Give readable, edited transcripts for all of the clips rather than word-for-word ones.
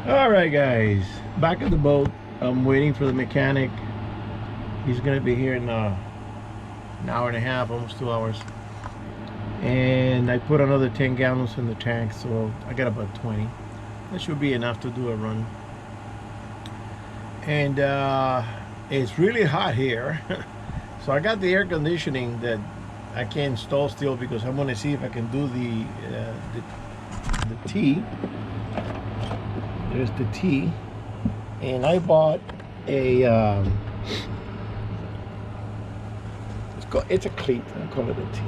All right, guys, back at the boat. I'm waiting for the mechanic. He's gonna be here in an hour and a half, almost 2 hours. And I put another 10 gallons in the tank, so I got about 20. That should be enough to do a run. And it's really hot here. So I got the air conditioning that I can't install still because I'm gonna see if I can do the T. There's the T, and I bought a it's a cleat. I call it a T.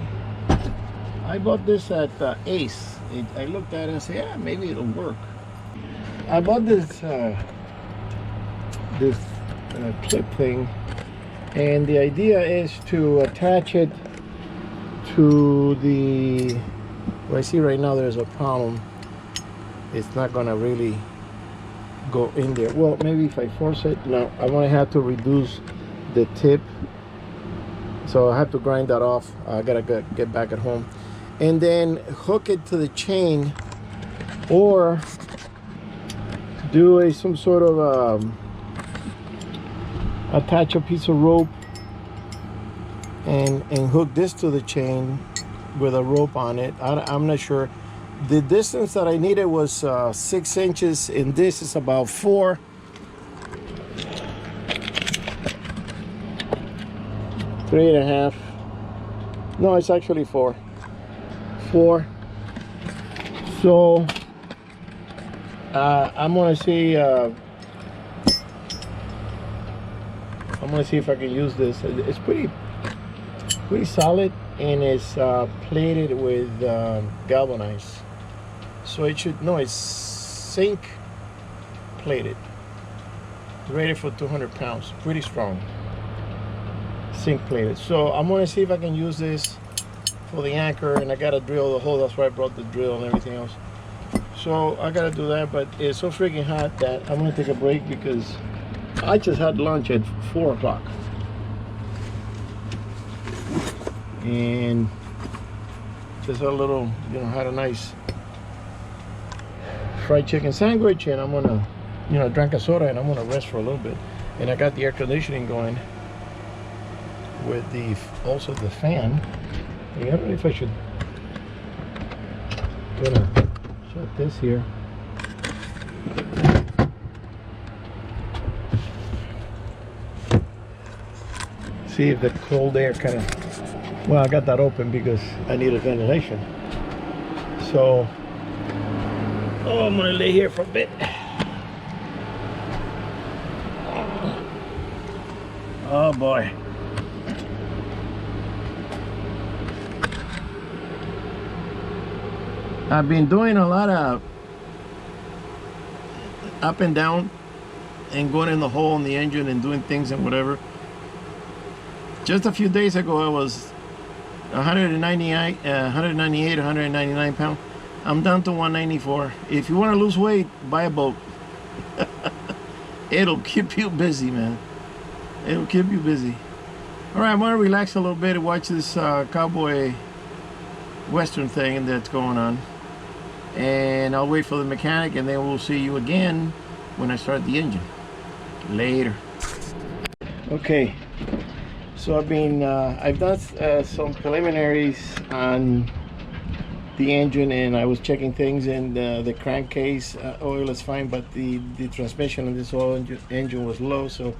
I bought this at Ace. I looked at it and said, yeah, maybe it'll work. I bought this clip thing, and the idea is to attach it to the. Well, I see right now there's a problem. It's not gonna really go in there. Well, maybe if I force it. No, I'm gonna have to reduce the tip, so I have to grind that off. I gotta get back at home and then hook it to the chain, or do some sort of attach a piece of rope and hook this to the chain with a rope on it. I'm not sure. The distance that I needed was 6 inches, and this is about 4. Three and a half. No, it's actually 4. 4. So I'm gonna see. I'm gonna see if I can use this. It's pretty solid, and it's plated with galvanized. So it should, no, it's zinc plated, rated for 200 pounds, pretty strong, zinc plated. So I'm gonna see if I can use this for the anchor, and I gotta drill the hole. That's why I brought the drill and everything else. So I gotta do that, but it's so freaking hot that I'm gonna take a break because I just had lunch at 4 o'clock. And just a little, had a nice fried chicken sandwich, and I'm gonna, drink a soda, and I'm gonna rest for a little bit. And I got the air conditioning going with also the fan. I don't know if I should shut this here. See if the cold air kind of, well, I got that open because I needed ventilation. So, I'm gonna lay here for a bit. Oh boy. I've been doing a lot of up and down and going in the hole in the engine and doing things and whatever. Just a few days ago, I was 198, 199 pounds. I'm down to 194. If you want to lose weight, buy a boat. It'll keep you busy, man. It'll keep you busy. All right, I'm gonna relax a little bit and watch this cowboy western thing that's going on. And I'll wait for the mechanic, and then we'll see you again when I start the engine. Later. Okay. So I've done some preliminaries on the engine, and I was checking things, and the crankcase oil is fine, but the transmission on this oil engine was low, so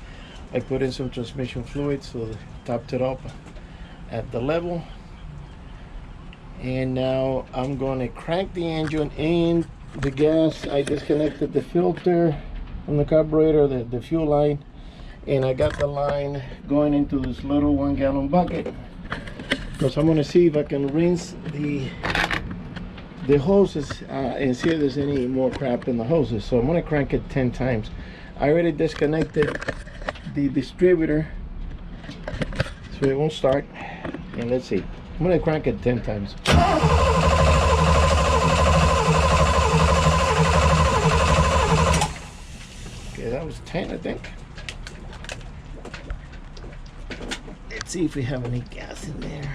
I put in some transmission fluid, so I topped it up at the level. And now I'm going to crank the engine in the gas. I disconnected the filter from the carburetor, the fuel line, and I got the line going into this little 1 gallon bucket, because I'm going to see if I can rinse the hoses and see if there's any more crap in the hoses. So I'm going to crank it 10 times. I already disconnected the distributor, so it won't start. And let's see, I'm going to crank it 10 times. Okay, that was 10, I think. Let's see if we have any gas in there.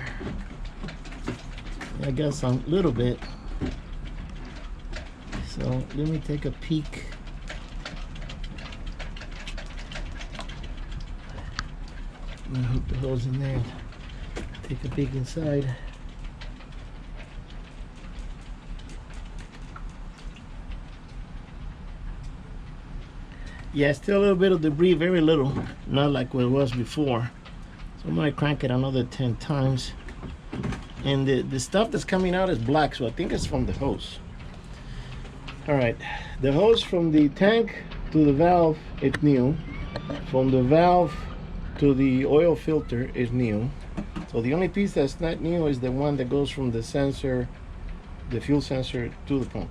I got some little bit. So let me take a peek. I'm gonna hook the hose in there. Take a peek inside. Yeah, still a little bit of debris, very little, not like what it was before. So I'm gonna crank it another 10 times. And the stuff that's coming out is black, so I think it's from the hose. All right, the hose from the tank to the valve is new. From the valve to the oil filter is new. So the only piece that's not new is the one that goes from the sensor, the fuel sensor, to the pump.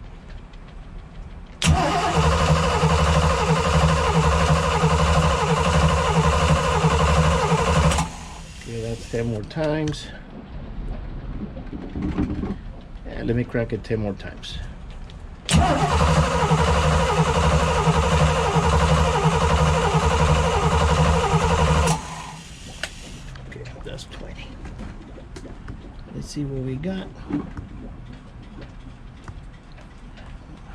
Okay, that's 10 more times. And let me crank it 10 more times. Okay, that's 20. Let's see what we got.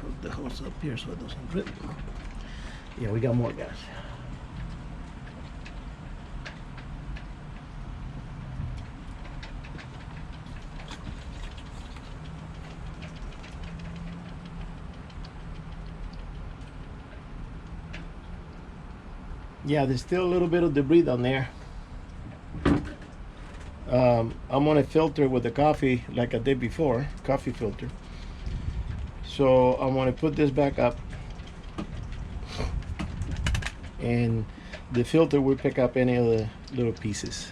Hook the hose up here so it doesn't drip. Yeah, we got more, guys. Yeah, there's still a little bit of debris down there. I'm gonna filter with the coffee like I did before, coffee filter. So I'm gonna put this back up, and the filter will pick up any of the little pieces.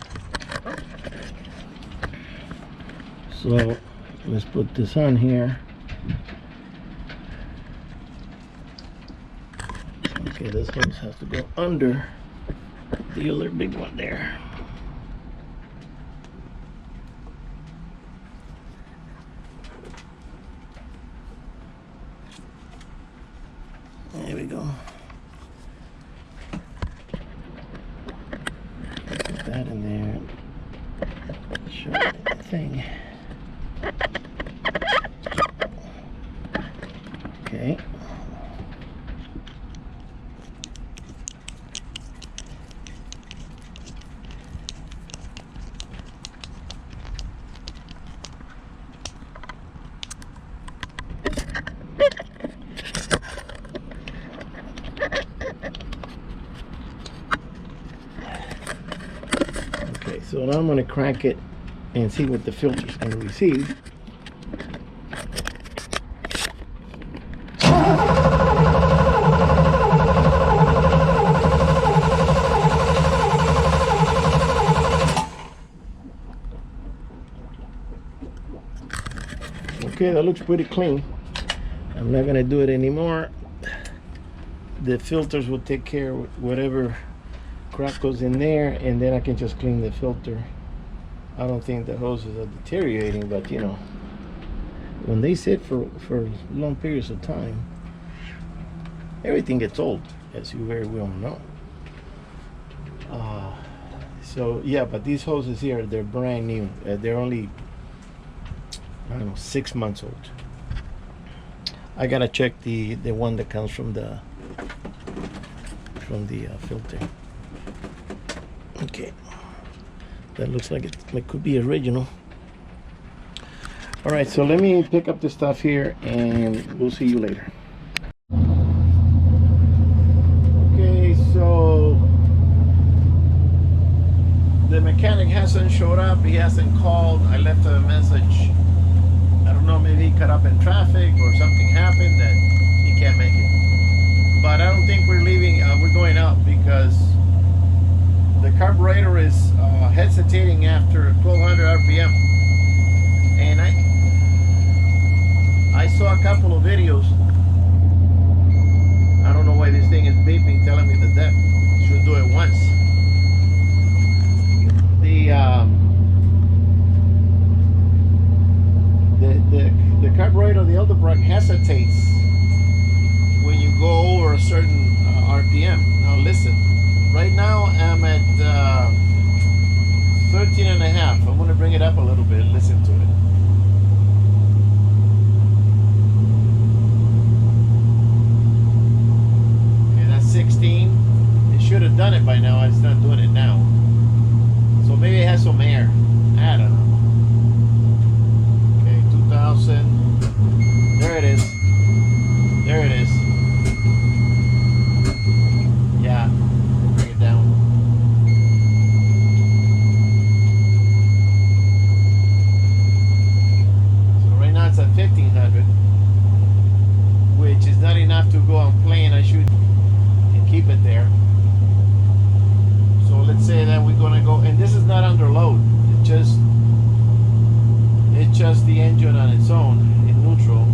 So let's put this on here. Okay, this hose has to go under the other big one there. There we go. Put that in there. Short thing. Okay. So now I'm going to crank it and see what the filter is going to receive. Okay, that looks pretty clean. I'm not going to do it anymore. The filters will take care of whatever crap goes in there, and then I can just clean the filter. I don't think the hoses are deteriorating, but you know, when they sit for long periods of time, everything gets old, as you very well know. So yeah, but these hoses here, they're brand new. They're only, I don't know, 6 months old. I gotta check the one that comes from the filter. Okay, that looks like it could be original. All right, so let me pick up the stuff here and we'll see you later. Okay, so the mechanic hasn't showed up. He hasn't called. I left a message. I don't know, maybe he caught up in traffic or something happened that he can't make it. But I don't think we're leaving. We're going out because the carburetor is hesitating after 1200 RPM, and I saw a couple of videos. I don't know why this thing is beeping, telling me that should do it once. The carburetor, the Elderbrock, hesitates when you go over a certain RPM. Now listen. Right now I'm at 13 and a half. I'm going to bring it up a little bit. Listen to it. Okay, that's 16. It should have done it by now. It's not doing it now. have to go on plane, I should and keep it there. So let's say that we're gonna go, and this is not under load. It's just the engine on its own in neutral.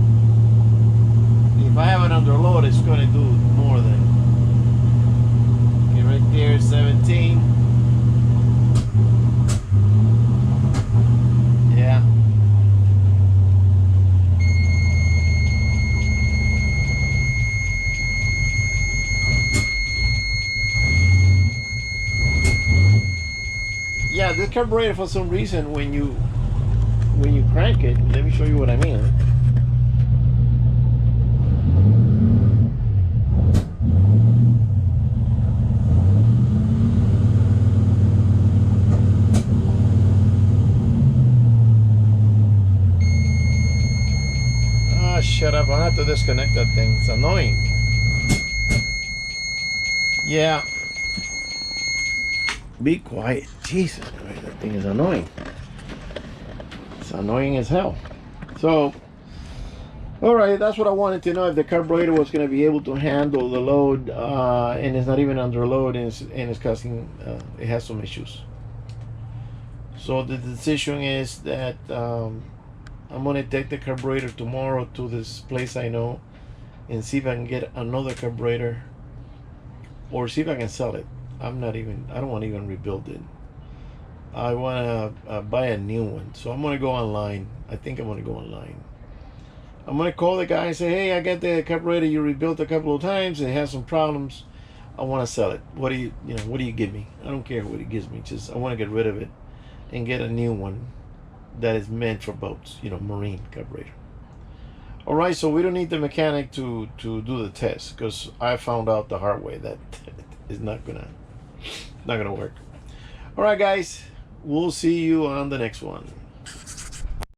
If I have it under load, it's gonna do more than. Okay, right there, 17. Yeah. Yeah, this carburetor, for some reason, when you crank it, let me show you what I mean. Ah, shut up, I have to disconnect that thing. It's annoying. Yeah. Be quiet. Jesus Christ, that thing is annoying. It's annoying as hell. So, alright, that's what I wanted to know, if the carburetor was going to be able to handle the load, and it's not even under load, and it's causing, it has some issues. So the decision is that I'm going to take the carburetor tomorrow to this place I know and see if I can get another carburetor, or see if I can sell it. I don't want to even rebuild it. I want to buy a new one. So I'm going to go online. I think I'm going to go online. I'm going to call the guy and say, hey, I got the carburetor you rebuilt a couple of times. It has some problems. I want to sell it. What do you give me? I don't care what he gives me. Just, I want to get rid of it and get a new one that is meant for boats, marine carburetor. All right, so we don't need the mechanic to do the test, because I found out the hard way that it's not gonna work. All right, guys, we'll see you on the next one.